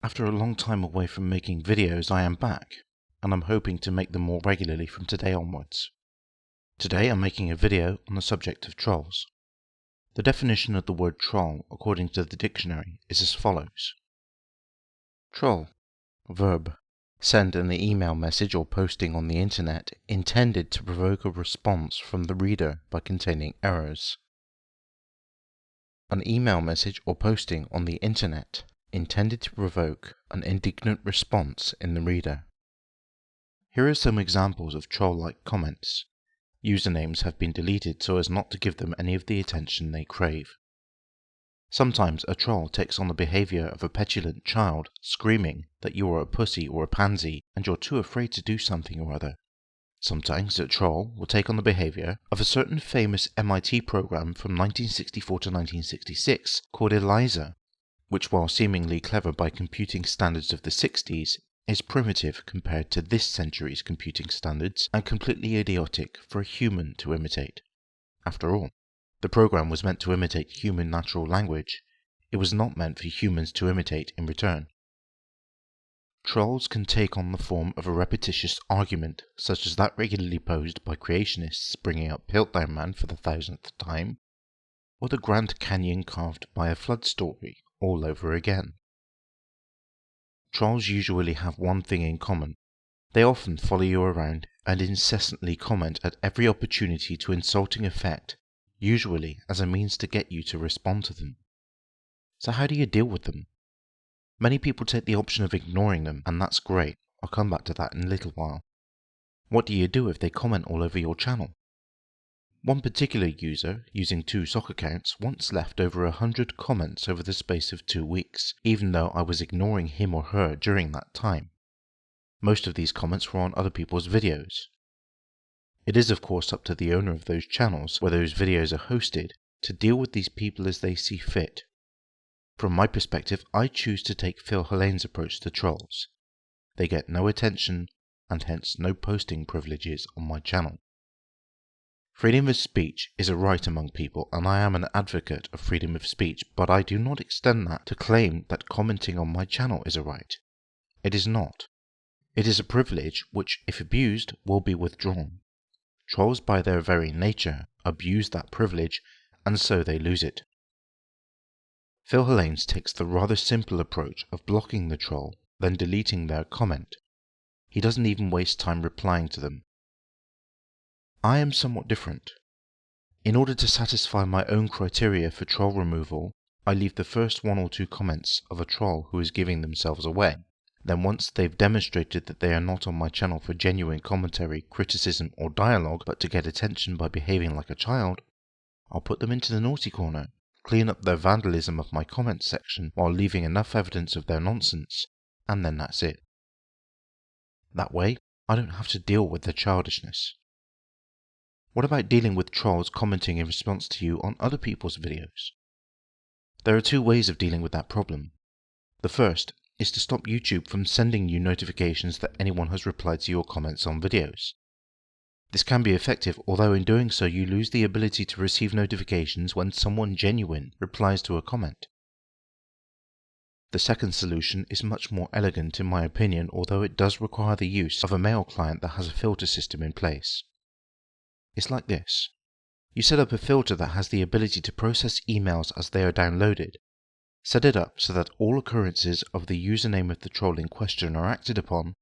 After a long time away from making videos, I am back, and I'm hoping to make them more regularly from today onwards. Today I'm making a video on the subject of trolls. The definition of the word troll, according to the dictionary, is as follows. Troll. Verb. Send an email message or posting on the internet intended to provoke a response from the reader by containing errors. An email message or posting on the internet intended to provoke an indignant response in the reader. Here are some examples of troll-like comments. Usernames have been deleted so as not to give them any of the attention they crave. Sometimes a troll takes on the behavior of a petulant child, screaming that you are a pussy or a pansy and you're too afraid to do something or other. Sometimes a troll will take on the behavior of a certain famous MIT program from 1964 to 1966 called ELIZA, which, while seemingly clever by computing standards of the 60s, is primitive compared to this century's computing standards and completely idiotic for a human to imitate. After all, the program was meant to imitate human natural language. It was not meant for humans to imitate in return. Trolls can take on the form of a repetitious argument, such as that regularly posed by creationists bringing up Piltdown Man for the 1000th time, or the Grand Canyon carved by a flood story all over again. Trolls usually have one thing in common. They often follow you around and incessantly comment at every opportunity to insulting effect, usually as a means to get you to respond to them. So how do you deal with them? Many people take the option of ignoring them, and that's great. I'll come back to that in a little while. What do you do if they comment all over your channel? One particular user, using 2 sock accounts, once left over 100 comments over the space of 2 weeks, even though I was ignoring him or her during that time. Most of these comments were on other people's videos. It is of course up to the owner of those channels, where those videos are hosted, to deal with these people as they see fit. From my perspective, I choose to take Phil Helane's approach to trolls. They get no attention, and hence no posting privileges on my channel. Freedom of speech is a right among people, and I am an advocate of freedom of speech, but I do not extend that to claim that commenting on my channel is a right. It is not. It is a privilege which, if abused, will be withdrawn. Trolls by their very nature abuse that privilege, and so they lose it. Phil Helane's takes the rather simple approach of blocking the troll, then deleting their comment. He doesn't even waste time replying to them. I am somewhat different. In order to satisfy my own criteria for troll removal, I leave the first 1 or 2 comments of a troll who is giving themselves away. Then once they've demonstrated that they are not on my channel for genuine commentary, criticism or dialogue, but to get attention by behaving like a child, I'll put them into the naughty corner, clean up their vandalism of my comment section while leaving enough evidence of their nonsense, and then that's it. That way, I don't have to deal with their childishness. What about dealing with trolls commenting in response to you on other people's videos? There are 2 ways of dealing with that problem. The first is to stop YouTube from sending you notifications that anyone has replied to your comments on videos. This can be effective, although in doing so you lose the ability to receive notifications when someone genuine replies to a comment. The second solution is much more elegant in my opinion, although it does require the use of a mail client that has a filter system in place. It's like this. You set up a filter that has the ability to process emails as they are downloaded. Set it up so that all occurrences of the username of the troll in question are acted upon,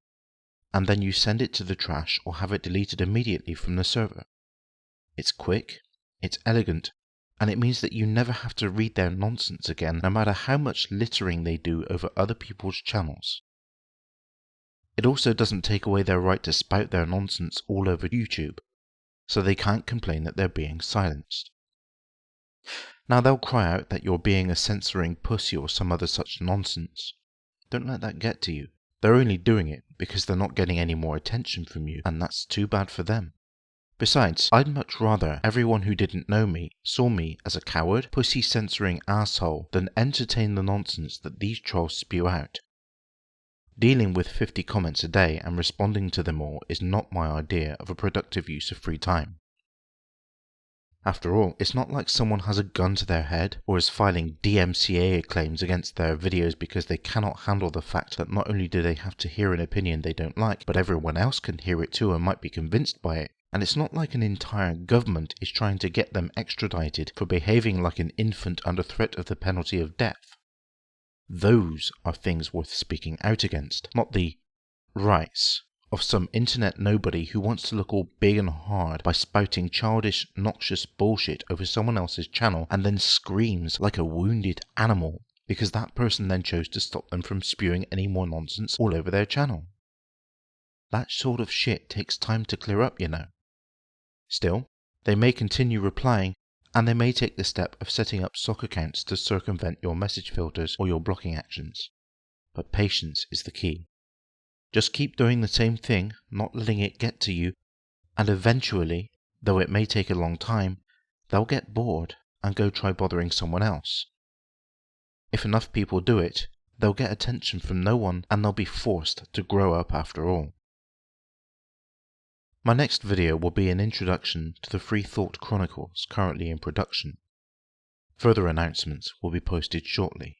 and then you send it to the trash or have it deleted immediately from the server. It's quick, it's elegant, and it means that you never have to read their nonsense again, no matter how much littering they do over other people's channels. It also doesn't take away their right to spout their nonsense all over YouTube, so they can't complain that they're being silenced. Now they'll cry out that you're being a censoring pussy or some other such nonsense. Don't let that get to you. They're only doing it because they're not getting any more attention from you, and that's too bad for them. Besides, I'd much rather everyone who didn't know me saw me as a coward, pussy-censoring asshole than entertain the nonsense that these trolls spew out. Dealing with 50 comments a day and responding to them all is not my idea of a productive use of free time. After all, it's not like someone has a gun to their head or is filing DMCA claims against their videos because they cannot handle the fact that not only do they have to hear an opinion they don't like, but everyone else can hear it too and might be convinced by it. And it's not like an entire government is trying to get them extradited for behaving like an infant under threat of the penalty of death. Those are things worth speaking out against, not the rights of some internet nobody who wants to look all big and hard by spouting childish, noxious bullshit over someone else's channel and then screams like a wounded animal because that person then chose to stop them from spewing any more nonsense all over their channel. That sort of shit takes time to clear up, you know. Still, they may continue replying, and they may take the step of setting up sock accounts to circumvent your message filters or your blocking actions. But patience is the key. Just keep doing the same thing, not letting it get to you, and eventually, though it may take a long time, they'll get bored and go try bothering someone else. If enough people do it, they'll get attention from no one and they'll be forced to grow up after all. My next video will be an introduction to the Free Thought Chronicles currently in production. Further announcements will be posted shortly.